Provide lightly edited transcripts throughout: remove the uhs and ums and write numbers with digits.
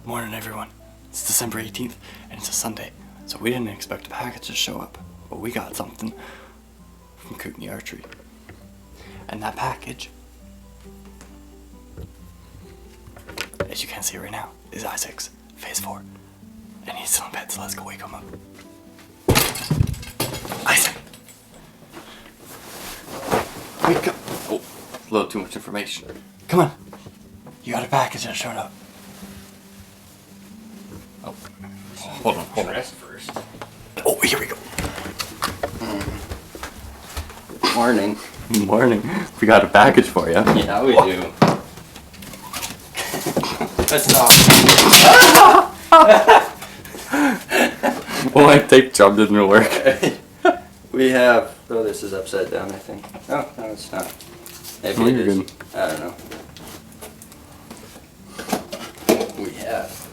Morning, everyone. It's December 18th, and it's a Sunday, so we didn't expect a package to show up, but we got something from Kootenai Archery. And that package, as you can see right now, is Isaac's Phase 4. And he's still in bed, so let's go wake him up. Isaac! Wake up! Oh, a little too much information. Come on! You got a package that showed up. Oh, hold on. Rest first. Oh, here we go. Morning. Morning. We got a package for you. Yeah, we do. Let's talk. Well, my tape job didn't work. We have. Oh, this is upside down, I think. Oh, no, it's not. Maybe it is. Good. I don't know. We have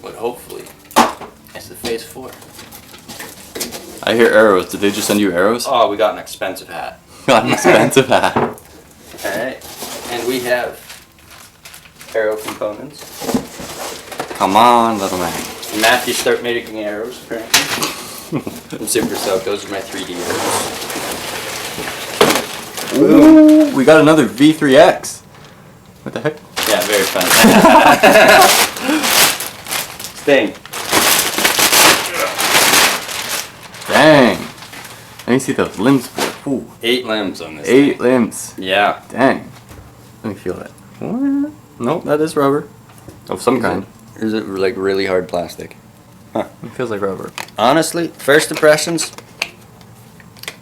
what hopefully is the Phase 4. I hear arrows. Did they just send you arrows? Oh, we got an expensive hat. Got an expensive hat. Alright. And we have arrow components. Come on, little man. Mathews start making arrows, apparently. I'm super stoked. Those are my 3D arrows. Ooh, we got another V3X. What the heck? Yeah, very fun. Sting. Dang. Let me see those limbs. Ooh. 8 limbs on this 8 thing. limbs. Yeah. Dang. Let me feel that. What? Nope, that is rubber. Of some kind. Is it like really hard plastic? Huh. It feels like rubber. Honestly, first impressions,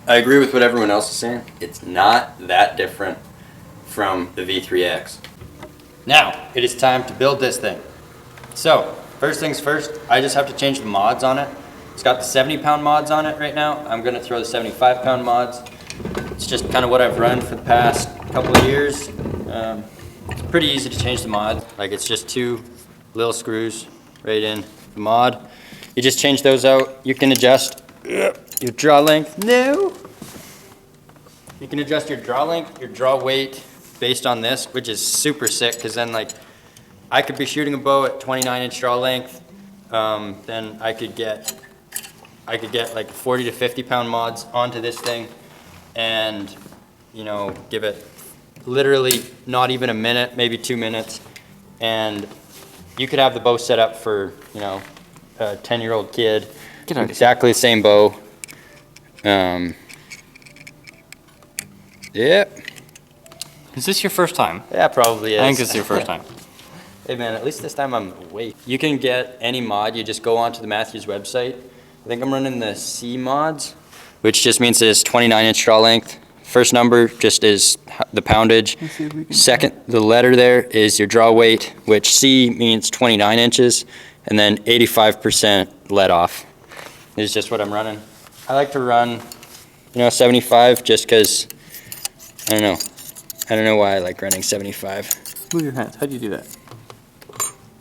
I agree with what everyone else is saying. It's not that different from the V3X. Now, it is time to build this thing. So, first things first, I just have to change the mods on it. It's got the 70-pound mods on it right now. I'm going to throw the 75-pound mods. It's just kind of what I've run for the past couple of years. It's pretty easy to change the mod. Like, it's just 2 little screws right in the mod. You just change those out. You can adjust your draw length. No! You can adjust your draw length, your draw weight based on this, which is super sick, because then, like, I could be shooting a bow at 29-inch draw length. Then I could get like 40 to 50-pound mods onto this thing, and give it literally not even a minute, maybe 2 minutes, and you could have the bow set up for a 10-year-old kid. Exactly the same bow. Yeah. Is this your first time? Yeah, probably is. I think it's your first time. Hey man, at least this time I'm awake. You can get any mod, you just go onto the Mathews website. I think I'm running the C mods, which just means it's 29-inch draw length. First number just is the poundage. Second, the letter there is your draw weight, which C means 29 inches, and then 85% let off is just what I'm running. I like to run, 75 just because, I don't know why I like running 75. Move your hands. How do you do that?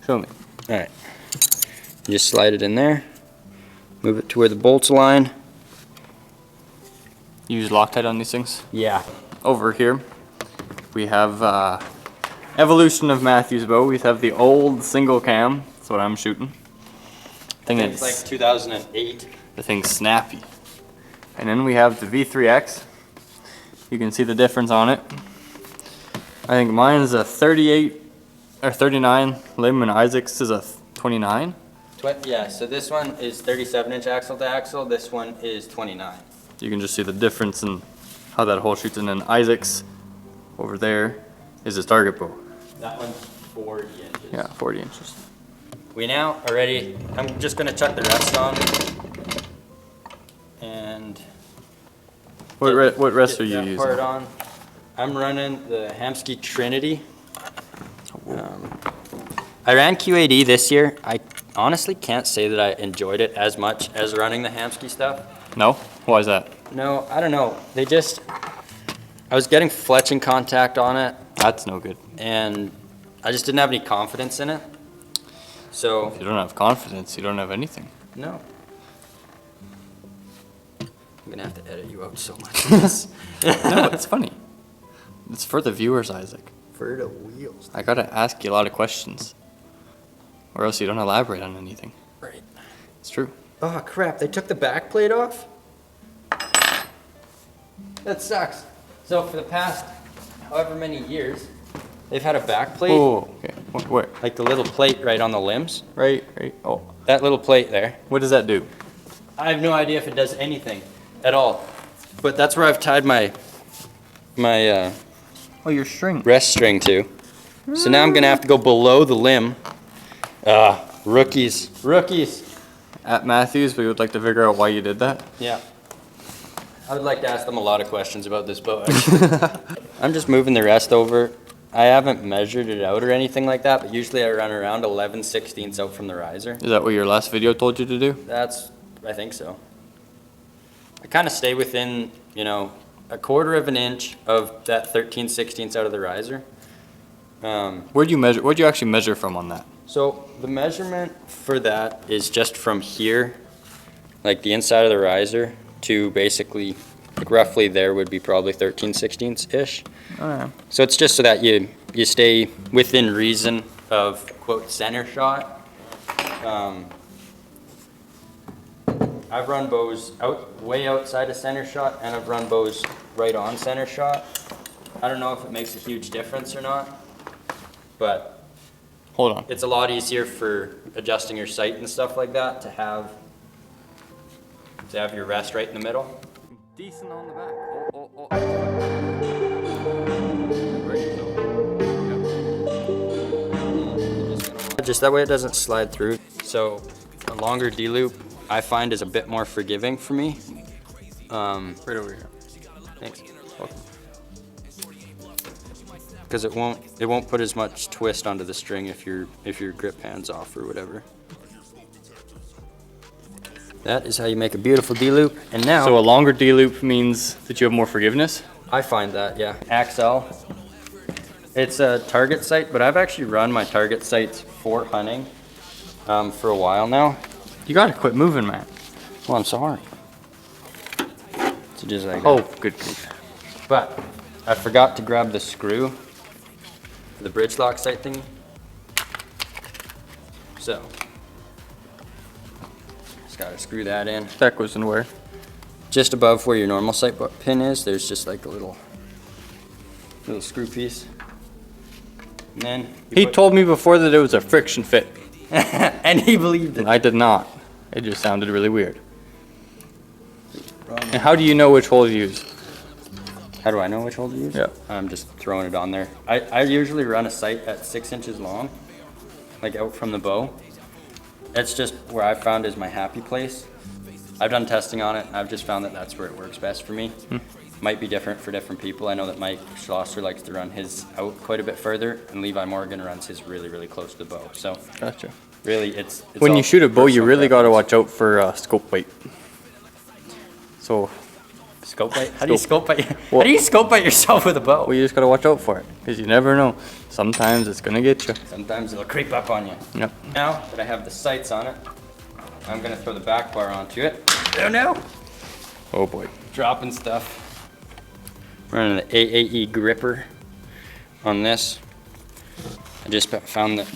Show me. All right. You just slide it in there. Move it to where the bolts align. You use Loctite on these things? Yeah. Over here, we have evolution of Mathews bow. We have the old single cam. That's what I'm shooting. It's like 2008. The thing's snappy. And then we have the V3X. You can see the difference on it. I think mine's a 38 or 39 limb, and Isaac's is a 29. Yeah, so this one is 37-inch axle to axle. This one is 29. You can just see the difference in how that hole shoots. And then Isaac's over there is his target bow. That one's 40 inches. Yeah, 40 inches. We now are ready. I'm just going to chuck the rest on. And What rest are you using? Part on. I'm running the Hamsky Trinity. I ran QAD this year. I honestly can't say that I enjoyed it as much as running the Hamsky stuff. No? Why is that? No, I don't know. I was getting fletching contact on it. That's no good. And I just didn't have any confidence in it. So. If you don't have confidence, you don't have anything. No. I'm going to have to edit you out so much. No, it's funny. It's for the viewers, Isaac. For the wheels. I gotta ask you a lot of questions. Or else you don't elaborate on anything. Right. It's true. Oh crap, they took the back plate off? That sucks. So for the past however many years, they've had a back plate. Oh, okay. Where? Like the little plate right on the limbs. Right. Oh. That little plate there. What does that do? I have no idea if it does anything at all. But that's where I've tied my Oh, your string. rest string to. So now I'm gonna have to go below the limb. Rookies. At Mathews, we would like to figure out why you did that. Yeah. I would like to ask them a lot of questions about this boat. I'm just moving the rest over. I haven't measured it out or anything like that, but usually I run around 11/16 out from the riser. Is that what your last video told you to do? I think so. I kind of stay within, you know, a quarter of an inch of that 13/16 out of the riser. Where'd you actually measure from on that? So the measurement for that is just from here, like the inside of the riser, to basically, like roughly there would be probably 13/16-ish. Oh, yeah. So it's just so that you stay within reason of, quote, center shot. I've run bows way outside of center shot, and I've run bows right on center shot. I don't know if it makes a huge difference or not, but Hold on. it's a lot easier for adjusting your sight and stuff like that to have your rest right in the middle. Decent on the back. Just that way it doesn't slide through. So a longer D-loop I find is a bit more forgiving for me. Right over here. Thanks. Because it won't put as much twist onto the string if your grip hand's off or whatever. That is how you make a beautiful D-loop. And now, So a longer D-loop means that you have more forgiveness? I find that, yeah. Axel. It's a target sight, but I've actually run my target sights for hunting for a while now. You gotta quit moving, man. Well, I'm sorry. So just like Oh, that. good grief. But I forgot to grab the screw for the bridge lock sight thingy. So just gotta screw that in. That goes in where? Just above where your normal sight pin is, there's just like a little screw piece. And then He told me before that it was a friction fit. and he believed it. I did not. It just sounded really weird. And how do you know which hole to use? How do I know which hole to use? Yeah. I'm just throwing it on there. I usually run a sight at 6 inches long, like out from the bow. It's just where I found is my happy place. I've done testing on it, and I've just found that that's where it works best for me. Might be different for different people. I know that Mike Schlosser likes to run his out quite a bit further, and Levi Morgan runs his really, really close to the bow. So Gotcha. really, it's When all you shoot a bow, you personal really gotta preference. watch out for scope weight. So, Scope bite? How do you scope bite? Well- How do you scope bite yourself with a bow? well, you just gotta watch out for it, because you never know. Sometimes it's gonna get you. Sometimes it'll creep up on you. Yep. Now that I have the sights on it, I'm gonna throw the back bar onto it. Oh no! Oh boy. Dropping stuff. Running the AAE gripper on this. I just found that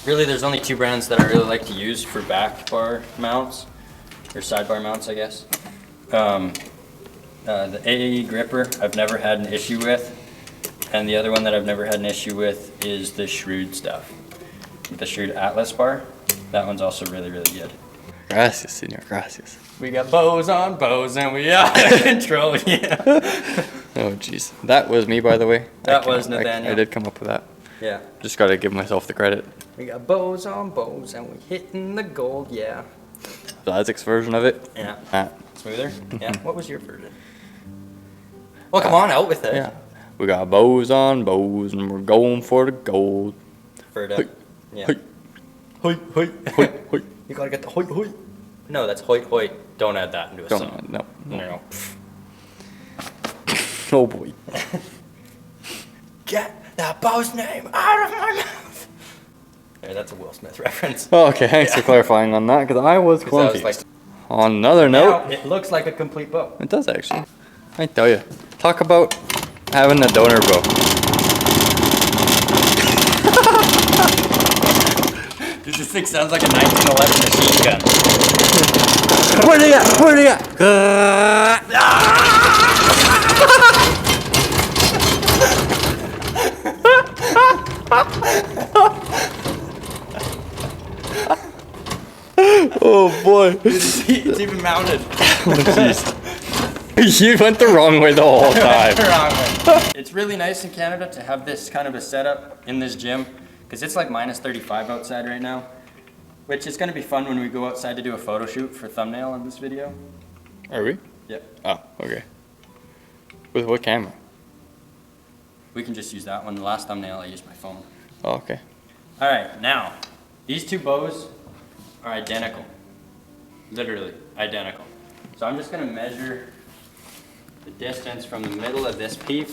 really there's only 2 brands that I really like to use for back bar mounts, or sidebar mounts, I guess. The AAE gripper I've never had an issue with, and the other one that I've never had an issue with is the Shrewd stuff. The Shrewd Atlas bar. That one's also really, really good. Gracias, senor. Gracias. We got bows on bows and we are out of control, yeah. Oh jeez. That was me, by the way. That was Nathaniel. I did come up with that. Yeah. Just gotta give myself the credit. We got bows on bows and we hitting the gold, yeah. The Isaac's version of it. Yeah. Ah, Smoother? Yeah. What was your version? Well, come on, out with it. yeah. We got bows on bows and we're going for the gold. For the, Hey. yeah. Hey. Hoi, hoi. Hoi, hoi. You gotta get the hoi, hoi. No, that's hoi, hoi. Don't add that into a song. No. No. Oh boy. Get that bow's name out of my mouth. There, that's a Will Smith reference. Oh, okay, thanks for clarifying on that, because I was 'Cause I was confused. like, On another now note, it looks like a complete bow. it does actually. I tell you. Talk about having a donor bow. This thing sounds like a 1911 machine gun. Where they at? Where they at? Oh boy. It's even mounted. You went the wrong way the whole time. It's really nice in Canada to have this kind of a setup in this gym because it's like minus 35 outside right now, which is going to be fun when we go outside to do a photo shoot for thumbnail on this video. Are we? Yep. Oh, okay. With what camera? We can just use that one. The last thumbnail I used my phone. Oh, okay. All right, now these two bows are identical, literally identical. So I'm just going to measure the distance from the middle of this peep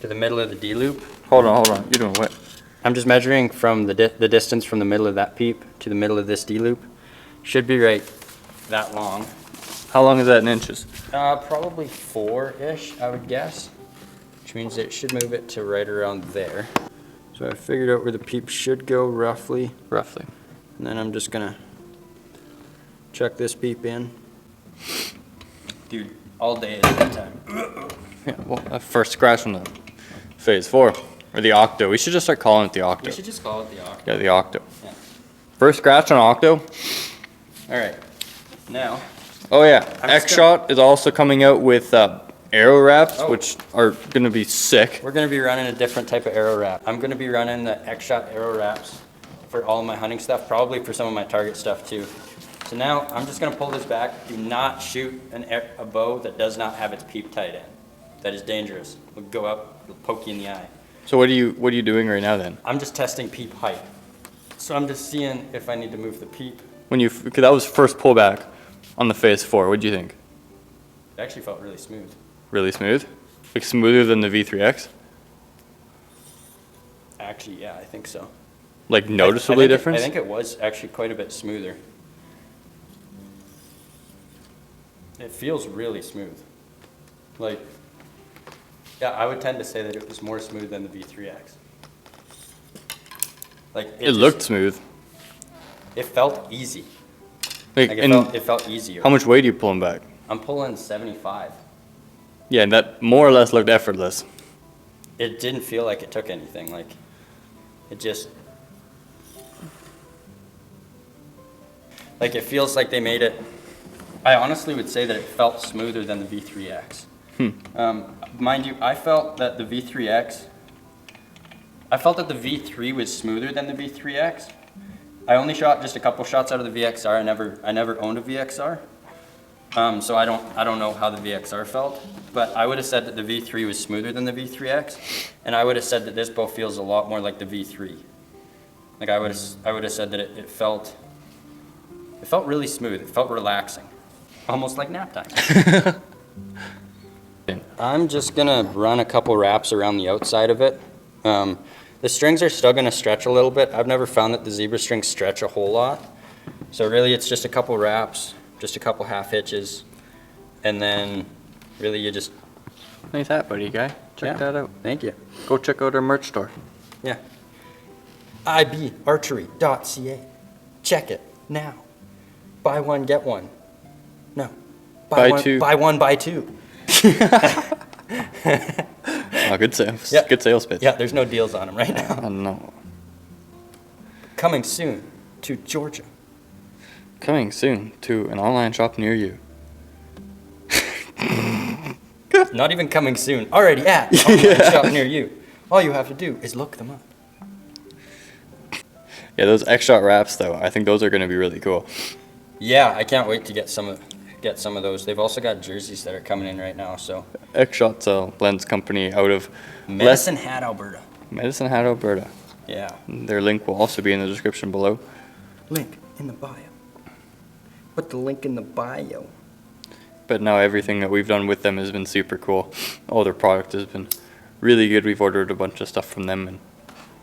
to the middle of the D-loop. Hold on. You're doing what? I'm just measuring from the distance from the middle of that peep to the middle of this D-loop. Should be right that long. How long is that in inches? Probably 4-ish, I would guess. Which means it should move it to right around there. So I figured out where the peep should go roughly. Roughly. And then I'm just gonna chuck this peep in. Dude, all day is that time. Yeah, well, that first scratch from the phase 4. Or the octo. We should just start calling it the octo. We should just call it the octo. Yeah, the octo. Yeah. First scratch on octo. Alright, now. Oh yeah, I'm just X-Shot is also coming out with arrow wraps, Oh. which are going to be sick. We're gonna be running a different type of arrow wrap. I'm gonna be running the X-Shot arrow wraps for all of my hunting stuff, probably for some of my target stuff too. So now I'm just gonna pull this back. Do not shoot a bow that does not have its peep tied in. That is dangerous. It'll go up, it'll poke you in the eye. So what are you doing right now then? I'm just testing peep height. So I'm just seeing if I need to move the peep. Cause that was first pullback on the phase 4. What'd you think? It actually felt really smooth. Really smooth? Like smoother than the V3X? Actually, yeah, I think so. Like noticeably different? I think it was actually quite a bit smoother. It feels really smooth. Like, yeah, I would tend to say that it was more smooth than the V3X. Like It looked smooth. It felt easy. Like, Like and it felt easier. how much weight are you pulling back? I'm pulling 75. Yeah, and that more or less looked effortless. It didn't feel like it took anything. Like, it just, like it feels like they made it. I honestly would say that it felt smoother than the V3X. Mind you, I felt that the V3X, I felt that the V3 was smoother than the V3X. I only shot just a couple shots out of the VXR. I never owned a VXR. So I don't know how the VXR felt, but I would have said that the V3 was smoother than the V3X, and I would have said that this bow feels a lot more like the V3. Like I would have said that it felt really smooth. It felt relaxing, almost like nap time. I'm just gonna run a couple wraps around the outside of it. The strings are still gonna stretch a little bit. I've never found that the zebra strings stretch a whole lot, so really it's just a couple wraps. Just a couple half hitches, and then really you just... Nice hat, buddy, guy. Check that out. Thank you. Go check out our merch store. Yeah. ibarchery.ca. Check it now. Buy one, get one. No. Buy one, two. Buy one, buy two. Oh, good sales. Yeah. Good sales pitch. Yeah, there's no deals on them right now. I know. Coming soon to Georgia. Coming soon to an online shop near you. Not even coming soon. Already at an online shop near you. All you have to do is look them up. Yeah, those X-Shot wraps though, I think those are going to be really cool. Yeah, I can't wait to get some of those. They've also got jerseys that are coming in right now. So X-Shot's a lens company out of Medicine Hat, Alberta. Medicine Hat, Alberta. Yeah. Their link will also be in the description below. Link in the bio. Put the link in the bio. But now everything that we've done with them has been super cool. All their product has been really good. We've ordered a bunch of stuff from them, and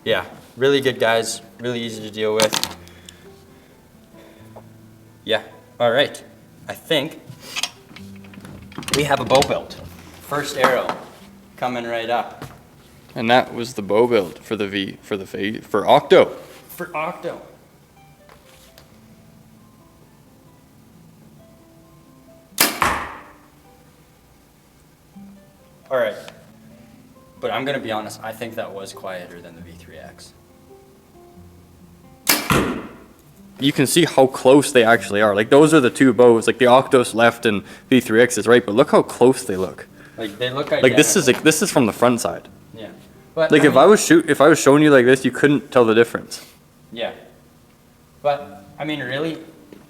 Yeah, really good guys. Really easy to deal with. Yeah. All right. I think we have a bow built. First arrow coming right up. that was the bow build for for Octo. For Octo. All right. But I'm gonna be honest, I think that was quieter than the V3X. You can see how close they actually are. Like those are the two bows, like the Octos left and V3X is right, but look how close they look. Like they look identical. Like this is from the front side. Yeah. But Like if I was showing you like this, you couldn't tell the difference. Yeah. But I mean really,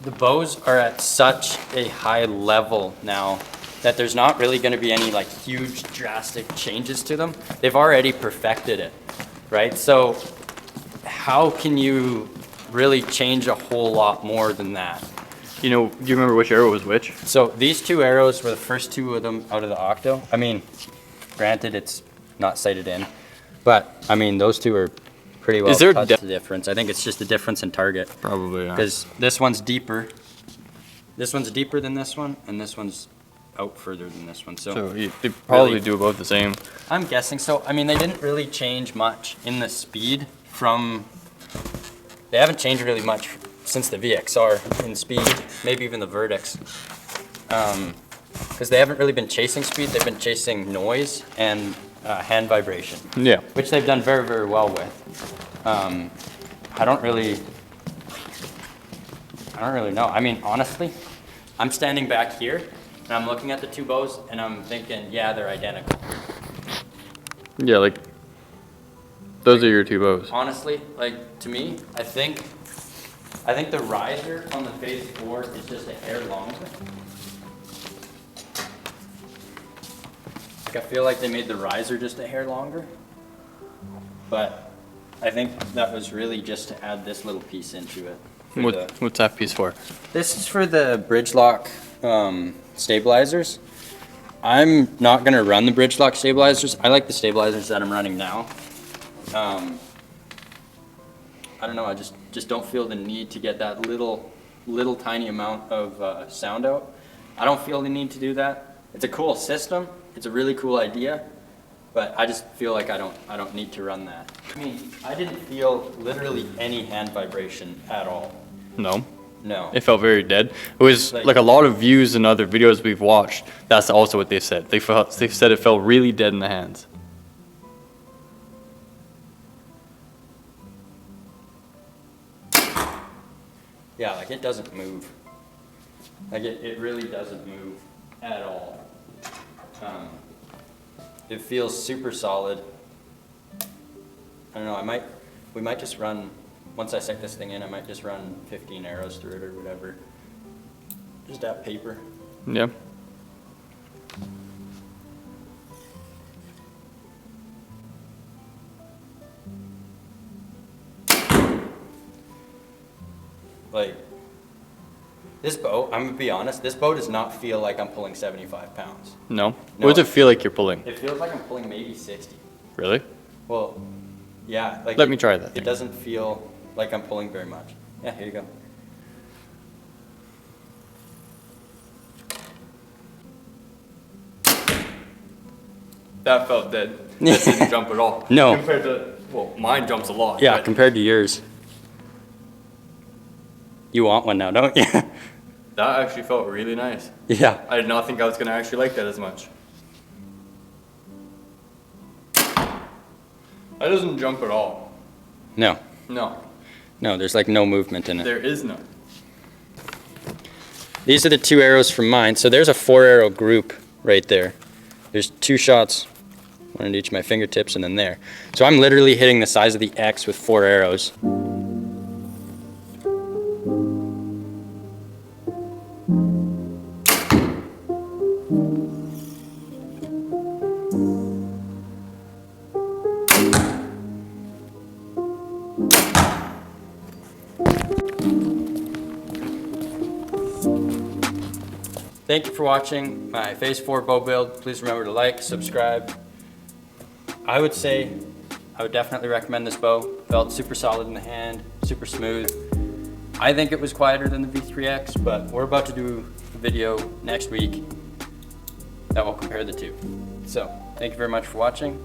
the bows are at such a high level now that there's not really going to be any like huge drastic changes to them. They've already perfected it, right? So how can you really change a whole lot more than that? You know, do you remember which arrow was which? So these two arrows were the first two of them out of the Octo. I mean, granted it's not sighted in, but I mean those two are pretty well touched the difference. I think it's just the difference in target. Probably, yeah. Because this one's deeper. This one's deeper than this one, and this one's out further than this one. So they probably do about the same. I'm guessing so. I mean, they didn't really change much in the speed from. They haven't changed really much since the VXR in speed, maybe even the Vertex. Because they haven't really been chasing speed, they've been chasing noise and hand vibration. Yeah. Which they've done very, very well with. I don't really know. I mean, honestly, I'm standing back here and I'm looking at the two bows and I'm thinking, yeah, they're identical. Yeah, like those are your two bows. Honestly, like to me, I think the riser on the Phase 4 is just a hair longer. Like I feel like they made the riser just a hair longer, but I think that was really just to add this little piece into it. What's that piece for? This is for the bridge lock stabilizers. I'm not gonna run the bridge lock stabilizers. I like the stabilizers that I'm running now. I don't know, I just don't feel the need to get that little tiny amount of sound out. I don't feel the need to do that. It's a cool system, it's a really cool idea, but I just feel like I don't need to run that. I mean, I didn't feel literally any hand vibration at all. No. No. It felt very dead. It was like a lot of views in other videos we've watched. That's also what they said. They said it felt really dead in the hands. Yeah, like it doesn't move. Like it really doesn't move at all. It feels super solid. I don't know, we might just run, once I set this thing in, I might just run 15 arrows through it or whatever. Just that paper. Yeah. Like, this bow, I'm gonna be honest, this bow does not feel like I'm pulling 75 pounds. No? What does it feel like you're pulling? It feels like I'm pulling maybe 60. Really? Well, yeah. Like Let me try that It thing. doesn't feel like I'm pulling very much. Yeah, here you go. That felt dead. That didn't jump at all. No. Compared to, well, mine jumps a lot. Yeah, but compared to yours. You want one now, don't you? that actually felt really nice. Yeah. I did not think I was going to actually like that as much. That doesn't jump at all. No. No. No, there's like no movement in it. There is none. These are the two arrows from mine. So there's a 4-arrow group right there. There's 2 shots, one at each of my fingertips and then there. So I'm literally hitting the size of the X with 4 arrows. Thank you for watching my Phase 4 bow build. Please remember to like, subscribe. I would definitely recommend this bow. Felt super solid in the hand, super smooth. I think it was quieter than the V3X, but we're about to do a video next week that will compare the two. So, thank you very much for watching.